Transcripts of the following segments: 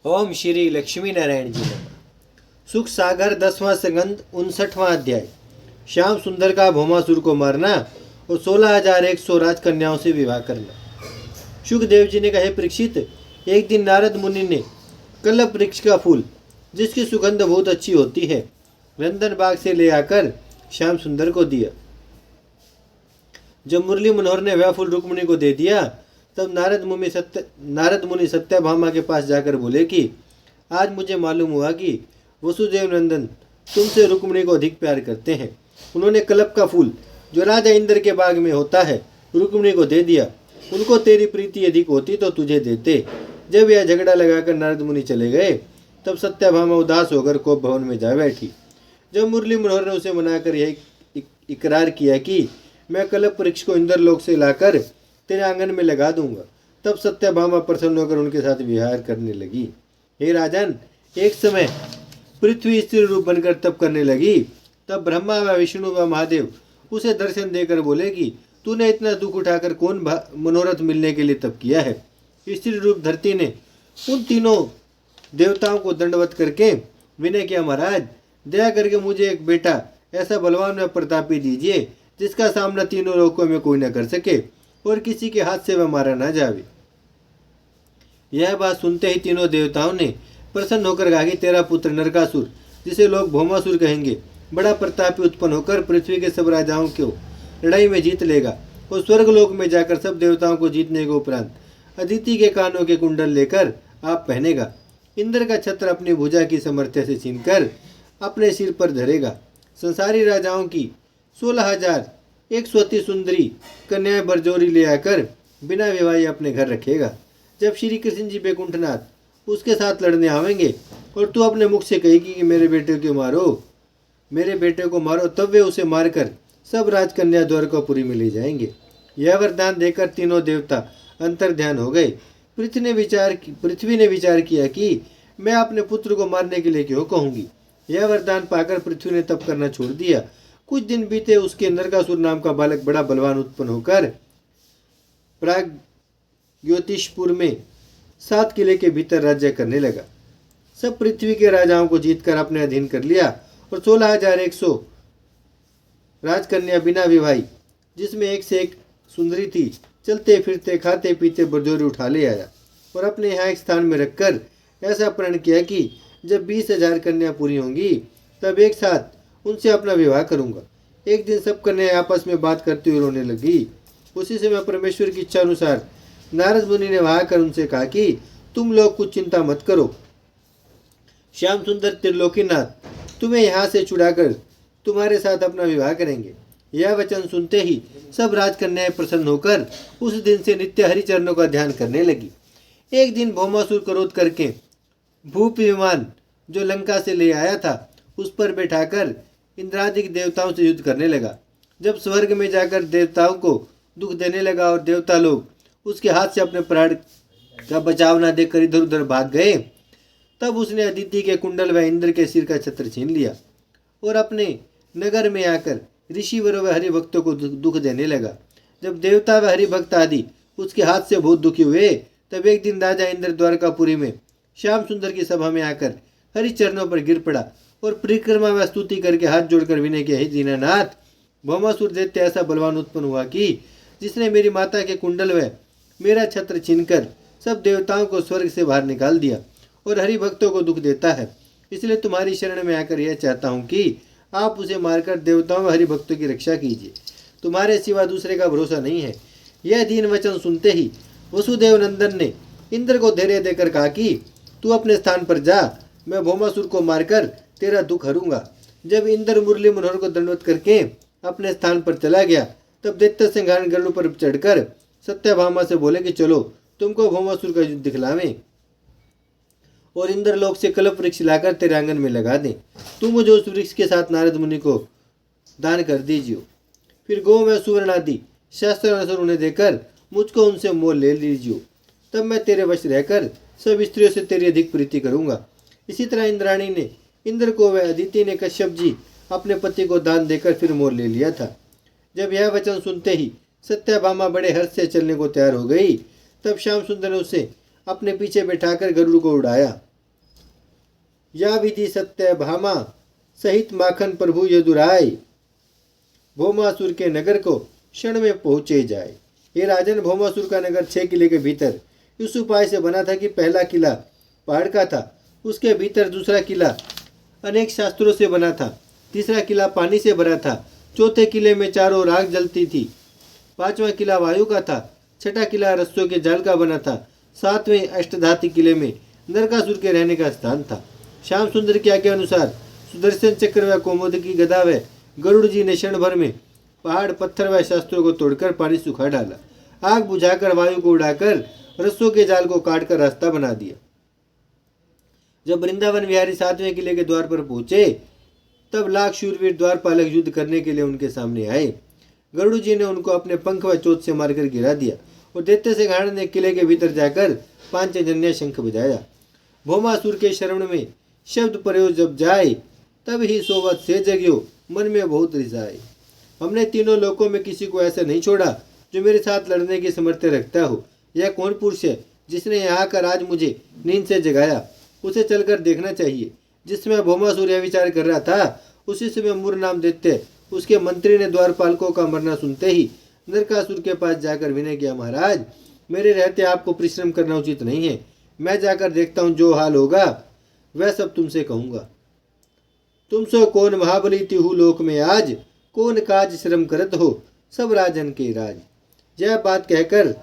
ओम श्री लक्ष्मी नारायण जी नमः। सुख सागर 10वां संगंध 59वां अध्याय। श्याम सुंदर का भौमासुर को मारना और 16,100 राजकन्याओं से विवाह करना। शुकदेव जी ने कहा, परीक्षित, एक दिन नारद मुनि ने कल्लप वृक्ष का फूल, जिसकी सुगंध बहुत अच्छी होती है, रंदन बाग से ले आकर श्याम सुंदर को दिया। जब मुरली मनोहर ने वह फूल रुक्मिणी को दे दिया, तब नारद मुनि सत्यभामा के पास जाकर बोले कि आज मुझे मालूम हुआ कि वसुदेव नंदन तुमसे रुक्मिणी को अधिक प्यार करते हैं। उन्होंने कल्प का फूल, जो राजा इंद्र के बाग में होता है, रुक्मिणी को दे दिया। उनको तेरी प्रीति अधिक होती तो तुझे देते। जब यह झगड़ा लगाकर नारद मुनि चले गए, तब सत्यभामा उदास होकर कोप भवन में जा बैठी। जब मुरली मनोहर ने उसे मनाकर यह इकरार किया कि मैं कल्प वृक्ष को इंद्रलोक से लाकर तेरे आंगन में लगा दूंगा, तब सत्यभामा प्रसन्न होकर उनके साथ विहार करने लगी। हे राजन, एक समय पृथ्वी स्त्री रूप बनकर तप करने लगी। तब ब्रह्मा व विष्णु व महादेव उसे दर्शन देकर बोले कि तूने इतना दुख उठाकर कौन मनोरथ मिलने के लिए तप किया है। स्त्री रूप धरती ने उन तीनों देवताओं को दंडवत करके विनय किया, महाराज, दया करके मुझे एक बेटा ऐसा बलवान व प्रतापी दीजिए जिसका सामना तीनों लोकों में कोई न कर सके और किसी के हाथ से वह मारा ना जावे। यह बात सुनते ही तीनों देवताओं ने प्रसन्न होकर कहा कि तेरा पुत्र नरकासुर, जिसे लोग भौमासुर कहेंगे, बड़ा प्रतापी उत्पन्न होकर पृथ्वी के सब राजाओं को लड़ाई में जीत लेगा और स्वर्गलोक में जाकर सब देवताओं को जीतने के उपरांत अदिति के कानों के कुंडल लेकर आप पहनेगा। इंद्र का छत्र अपनी भुजा की सामर्थ्य से छीनकर अपने सिर पर धरेगा। संसारी राजाओं की 16,100 सुंदरी कन्याएं बरजोरी ले आकर बिना विवाही अपने घर रखेगा। जब श्री कृष्ण जी बैकुंठनाथ उसके साथ लड़ने आवेंगे और तू अपने मुख से कहेगी कि मेरे बेटे को मारो, तब वे उसे मारकर सब राजकन्या द्वारकापुरी में ले जाएंगे। यह वरदान देकर तीनों देवता अंतर ध्यान हो गए। पृथ्वी ने विचार किया कि मैं अपने पुत्र को मारने के लिए क्यों कहूंगी। यह वरदान पाकर पृथ्वी ने तप करना छोड़ दिया। कुछ दिन बीते, उसके नरकासुर नाम का बालक बड़ा बलवान उत्पन्न होकर प्राग्ज्योतिषपुर में 7 किले के भीतर राज्य करने लगा। सब पृथ्वी के राजाओं को जीतकर अपने अधीन कर लिया और 16,100 राजकन्या बिना विवाही, जिसमें एक से एक सुंदरी थी, चलते फिरते खाते पीते बरजोरी उठा ले आया और अपने यहाँ एक स्थान में रखकर ऐसा प्रण किया कि जब 20,000 कन्या पूरी होंगी तब एक साथ उनसे अपना विवाह करूंगा। एक दिन सब कन्याएं आपस में बात करते हुए रोने लगी। उसी समय परमेश्वर की इच्छा अनुसार नारद मुनि ने वहां कर उनसे कहा कि तुम लोग कुछ चिंता मत करो, श्याम सुंदर त्रिलोकीनाथ तुम्हें यहाँ से छुड़ाकर तुम्हारे साथ अपना विवाह करेंगे। यह वचन सुनते ही सब राजकन्याएं प्रसन्न होकर उस दिन से नित्य हरिचरणों का ध्यान करने लगी। एक दिन भौमासुर क्रोध करके भूप विमान जो लंका से ले आया था, उस पर बैठाकर इंद्रादिक देवताओं से युद्ध करने लगा। जब स्वर्ग में जाकर देवताओं को दुख देने लगा और देवता लोग उसके हाथ से अपने प्राण का बचाव न देकर इधर उधर भाग गए, तब उसने अदिति के कुंडल व इंद्र के सिर का छत्र छीन लिया और अपने नगर में आकर ऋषिवर व हरिभक्तों को दुख देने लगा। जब देवता व हरिभक्त आदि उसके हाथ से बहुत दुखी हुए, तब एक दिन राजा इंद्र द्वारकापुरी में श्याम सुंदर की सभा में आकर हरिचरणों पर गिर पड़ा और परिक्रमा व स्तुति करके हाथ जोड़कर विनय किया, हे दीनानाथ, भौमासुर दैत्य ऐसा बलवान उत्पन्न हुआ कि जिसने मेरी माता के कुंडल व मेरा छत्र छीनकर सब देवताओं को स्वर्ग से बाहर निकाल दिया और हरिभक्तों को दुख देता है। इसलिए तुम्हारी शरण में आकर यह चाहता हूँ कि आप उसे मारकर देवताओं व हरिभक्तों की रक्षा कीजिए। तुम्हारे सिवा दूसरे का भरोसा नहीं है। यह दीन वचन सुनते ही वसुदेव नंदन ने इंद्र को धैर्य देकर कहा कि तू अपने स्थान पर जा, मैं भौमासुर को मारकर तेरा दुख हरूंगा। जब इंद्र मुरली मनोहर को दंडवत करके अपने स्थान पर चला गया, तब दैत्य सिंहासन गरुड़ पर चढ़कर सत्यभामा से बोले कि चलो तुमको भौमासुर का युद्ध दिखलावें और इंद्रलोक से कल्प वृक्ष लाकर तेरे आंगन में लगा दें। तुम मुझे उस वृक्ष के साथ नारद मुनि को दान कर दीजिए। फिर गौ में सुवर्ण आदि शास्त्र अनुसार उन्हें देकर मुझको उनसे मोल ले लीजिए। तब मैं तेरे वश रहकर सब स्त्रियों से तेरी अधिक प्रीति करूंगा। इसी तरह इंद्राणी ने इंद्र को व अदिति ने कश्यप जी अपने पति को दान देकर फिर मोल ले लिया था। जब यह वचन सुनते ही सत्यभामा बड़े हर्ष से चलने को तैयार हो गई। तब श्याम सुंदर ने उसे अपने पीछे बैठाकर गरुड़ को उड़ाया या विधि सत्य भामा सहित माखन प्रभु यदुराय, भौमासुर के नगर को क्षण में पहुंचे जाए। ये राजन, भौमासुर का नगर 6 किले के भीतर इस उपाय से बना था कि पहला किला पहाड़ का था, उसके भीतर दूसरा किला अनेक शास्त्रों से बना था, तीसरा किला पानी से भरा था, चौथे किले में चारों ओर आग जलती थी, पांचवा किला वायु का था, छठा किला रस्सों के जाल का बना था, सातवें अष्टधाती किले में नरकासुर के रहने का स्थान था। श्याम सुंदर की आज्ञा अनुसार सुदर्शन चक्र व कौमुदी गदा व गरुड़ जी ने क्षण भर में पहाड़ पत्थर व शास्त्रों को तोड़कर पानी सुखा डाला, आग बुझाकर वायु को उड़ाकर रस्सों के जाल को काटकर रास्ता बना दिया। जब वृंदावन विहारी 7वें किले के द्वार पर पहुंचे तब लाख शूरवीर द्वारपालक युद्ध करने के लिए उनके सामने आए। गरुड़ जी ने उनको अपने पंख व चोट से मारकर गिरा दिया और दैत्य सिंहाड़ ने किले के भीतर जाकर पांचजन्य शंख बजाया। भौमासुर के शरण में शब्द प्रयोग जब जाए तब ही सोवत से जगियो, मन में बहुत रिसाए। हमने तीनों लोकों में किसी को ऐसा नहीं छोड़ा जो मेरे साथ लड़ने की समर्थ रखता हो। यह कौन पुरुष है जिसने यहाँ कर आज मुझे नींद से जगाया? उसे चलकर देखना चाहिए। जिस समय भौमासुर यह विचार कर रहा था उसी समय मुर नाम दैत्य उसके मंत्री ने द्वारपालकों का मरना सुनते ही नरकासुर के पास जाकर विनय किया, महाराज मेरे रहते आपको परिश्रम करना उचित नहीं है, मैं जाकर देखता हूँ, जो हाल होगा वह सब तुमसे कहूँगा। तुम सो कौन महाबली तिहु लोक में आज, कौन काज श्रम करत हो सब राजन के राज। यह बात कहकर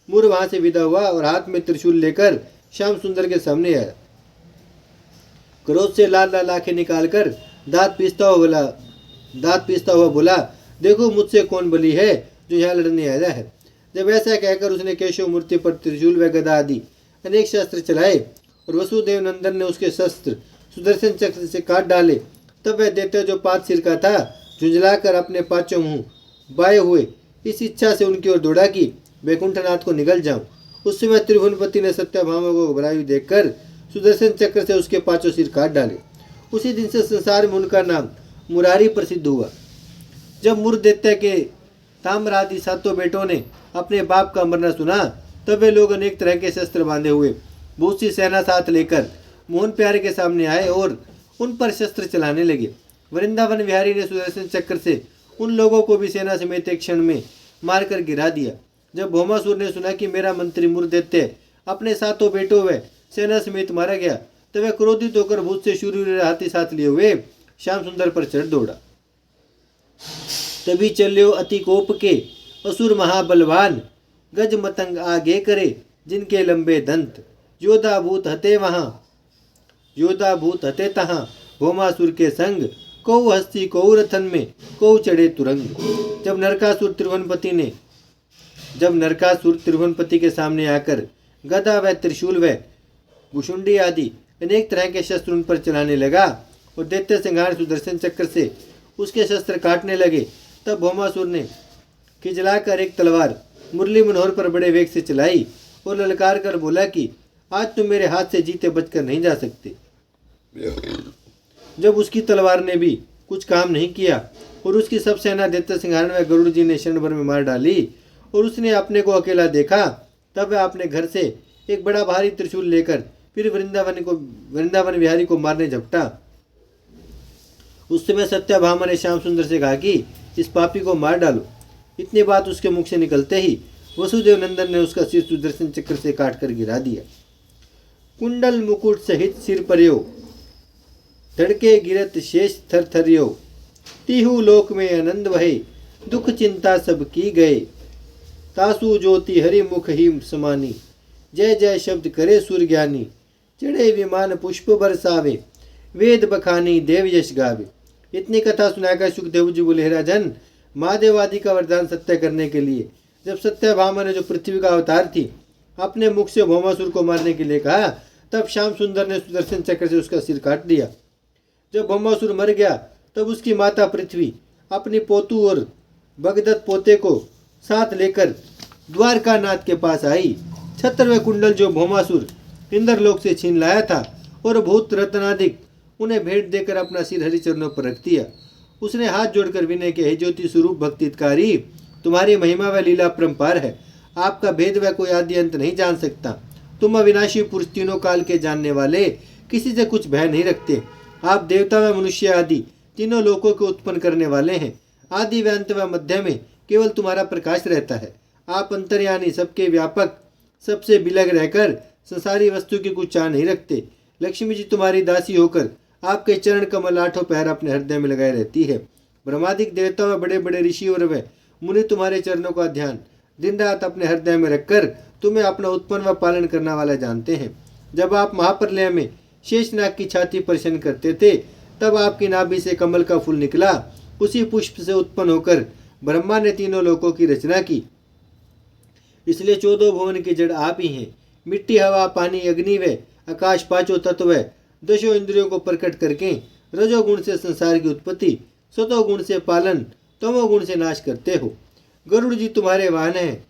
मुर वहां से विदा हुआ और हाथ में त्रिशूल लेकर श्याम सुंदर के सामने आया। क्रोध से लाल लाल आंखें निकालकर दांत पीसता हुआ बोला, देखो मुझसे कौन बली है जो यहाँ लड़ने आया है। जब ऐसा कहकर उसने केशव मूर्ति पर त्रिशूल व गदा आदि अनेक शस्त्र चलाए और वसुदेव नंदन ने उसके शस्त्र सुदर्शन चक्र से काट डाले, तब वह दैत्य जो 5 सिर का था झुंझलाकर अपने पांचों मुंह बाए हुए इस इच्छा से उनकी ओर दौड़ा कि वैकुंठनाथ को निगल जाऊं। उस समय त्रिभुवनपति ने सत्यभामा को घबराई देखकर सुदर्शन चक्र से उसके 5 सिर काट डाले। उसी दिन से संसार में उनका नाम मुरारी प्रसिद्ध हुआ। जब मुर दैत्य के ताम्रादि 7 बेटों ने अपने बाप का मरना सुना तब वे लोग अनेक तरह के शस्त्र बांधे हुए बहुत सी सेना साथ लेकर मोहन प्यारे के सामने आए और उन पर शस्त्र चलाने लगे। वृंदावन विहारी ने सुदर्शन चक्र से उन लोगों को भी सेना समेत एक क्षण में मारकर गिरा दिया। जब भौमासुर ने सुना कि मेरा मंत्री मुर दैत्य अपने 7 बेटों व सेना समेत मारा गया तब वह क्रोधित होकर भूत से शूरवीर हाथी साथ लिए हुए श्याम सुंदर पर चढ़ दौड़ा। तभी चल्यो अति कोप के असुर महाबलवान, गज मतंग आगे करे जिनके लंबे दंत, योद्धा भूत हते तहां भौमासुर के संग, कौ हस्ती कौ रथन में कौ चढ़े तुरंग। जब नरकासुर त्रिभुवनपति के सामने आकर गदा व त्रिशूल व भुषुंडी आदि अनेक तरह के शस्त्र उन पर चलाने लगा और दैत्य सिंहार सुदर्शन चक्र से उसके शस्त्र काटने लगे, तब भौमासुर ने खिजलाकर एक तलवार मुरली मनोहर पर बड़े वेग से चलाई और ललकार कर बोला कि आज तुम मेरे हाथ से जीते बचकर नहीं जा सकते। जब उसकी तलवार ने भी कुछ काम नहीं किया और उसकी सब सेना दैत्य सिंहारण व गरुड़ जी ने क्षण भर में मार डाली और उसने अपने को अकेला देखा, तब वह अपने घर से एक बड़ा भारी त्रिशूल लेकर फिर वृंदावन विहारी को मारने झपटा। उस समय सत्यभामा ने श्याम सुंदर से कहा कि इस पापी को मार डालो। इतनी बात उसके मुख से निकलते ही वसुदेव नंदन ने उसका सिर सुदर्शन चक्र से काटकर गिरा दिया। कुंडल मुकुट सहित सिर पर्यो, धड़के गिरत शेष थरथरियो, तिहु लोक में आनंद वहे, दुख चिंता सब की गए, तासु ज्योति हरि मुख ही समानी, जय जय शब्द करे सुर ज्ञानी, चढ़े विमान पुष्प बरसावे, वेद बखानी देव यश गावे। इतनी कथा सुनाकर सुखदेव जी बोले, राजन महादेव आदि का वरदान सत्य करने के लिए जब सत्यभामा ने जो पृथ्वी का अवतार थी अपने मुख से भौमासुर को मारने के लिए कहा, तब श्याम सुंदर ने सुदर्शन चक्र से उसका सिर काट दिया। जब भौमासुर मर गया तब उसकी माता पृथ्वी अपनी पोतू और भगदत्त पोते को साथ लेकर द्वारका नाथ के पास आई। छत्र व कुंडल जो भौमासुर इंद्रलोक से छीन लाया था और भूत रत्नादिक उन्हें भेंट देकर अपना सिर हरिचरणों पर रख दिया। उसने हाथ जोड़कर विनय के, हे ज्योति स्वरूप भक्तिकारी, तुम्हारी महिमा व लीला परम्पार है, आपका भेद व कोई आदि अंत नहीं जान सकता। तुम अविनाशी पुरुष, तीनों काल के जानने वाले, किसी से कुछ भय नहीं रखते। आप देवता व मनुष्य आदि तीनों लोकों को उत्पन्न करने वाले हैं। आदि व अंत व मध्य में केवल तुम्हारा प्रकाश रहता है। आप अंतर्यामी, सबके व्यापक, सबसे बिलग रहकर संसारी वस्तु की कुछ चाह नहीं रखते। लक्ष्मी जी तुम्हारी दासी होकर आपके चरण कमल आठों पैर अपने हृदय में लगाए रहती है। ब्रह्मादिक देवता व बड़े बड़े ऋषि और वे मुनि तुम्हारे चरणों का ध्यान दिन रात अपने हृदय में रखकर तुम्हें अपना उत्पन्न व पालन करने वाला जानते हैं। जब आप महाप्रलय में शेषनाग की छाती पर शयन करते थे, तब आपकी नाभि से कमल का फूल निकला। उसी पुष्प से उत्पन्न होकर ब्रह्मा ने तीनों लोकों की रचना की। इसलिए 14 भुवन की जड़ आप ही हैं। मिट्टी, हवा, पानी, अग्नि व आकाश, पांचों तत्व दशों इंद्रियों को प्रकट करके रजोगुण से संसार की उत्पत्ति, सतोगुण से पालन, तमोगुण से नाश करते हो। गरुड़ जी तुम्हारे वाहन हैं।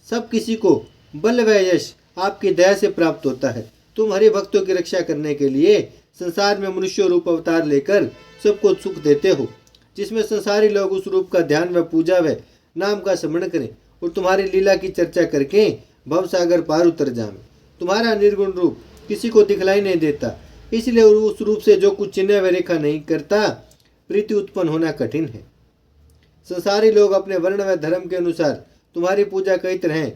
सब किसी को बल व यश आपकी दया से प्राप्त होता है। तुम हरि भक्तों की रक्षा करने के लिए संसार में मनुष्य रूप अवतार लेकर सबको सुख देते हो, जिसमें संसारी लोग उस रूप का ध्यान व पूजा व नाम का स्मरण करें और तुम्हारी लीला की चर्चा करके भवसागर पार उतर जाएं। तुम्हारा निर्गुण रूप किसी को दिखलाई नहीं देता, इसलिए उस रूप से जो कुछ चिन्ह व रेखा नहीं करता, प्रीति उत्पन्न होना कठिन है। संसारी लोग अपने वर्ण व धर्म के अनुसार तुम्हारी पूजा कई तरह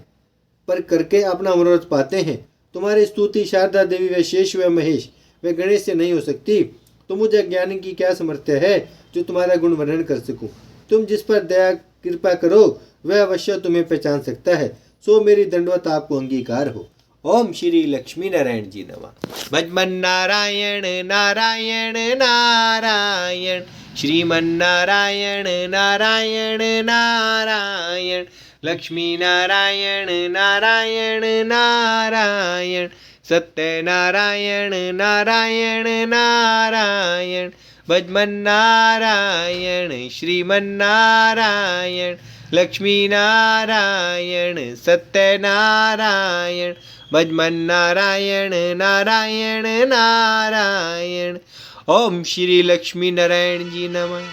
पर करके अपना मनोरथ पाते हैं। तुम्हारी स्तुति शारदा देवी व शेष व महेश व गणेश से नहीं हो सकती। तो मुझे ज्ञानी की क्या सामर्थ्य है जो तुम्हारा गुण वर्णन कर सकूं। तुम जिस पर दया कृपा करो वह अवश्य तुम्हें पहचान सकता है। सो मेरी दंडवत आपको अंगीकार हो। ओम श्री लक्ष्मी नारायण जी नमः। भजमन नारायण नारायण नारायण, श्रीमन नारायण नारायण नारायण, लक्ष्मी नारायण नारायण नारायण, सत्य नारायण नारायण नारायण, भजमन नारायण श्रीमन नारायण, लक्ष्मी नारायण सत्य नारायण, भजमन नारायण नारायण नारायण। ओम श्री लक्ष्मी नारायण जी नमः।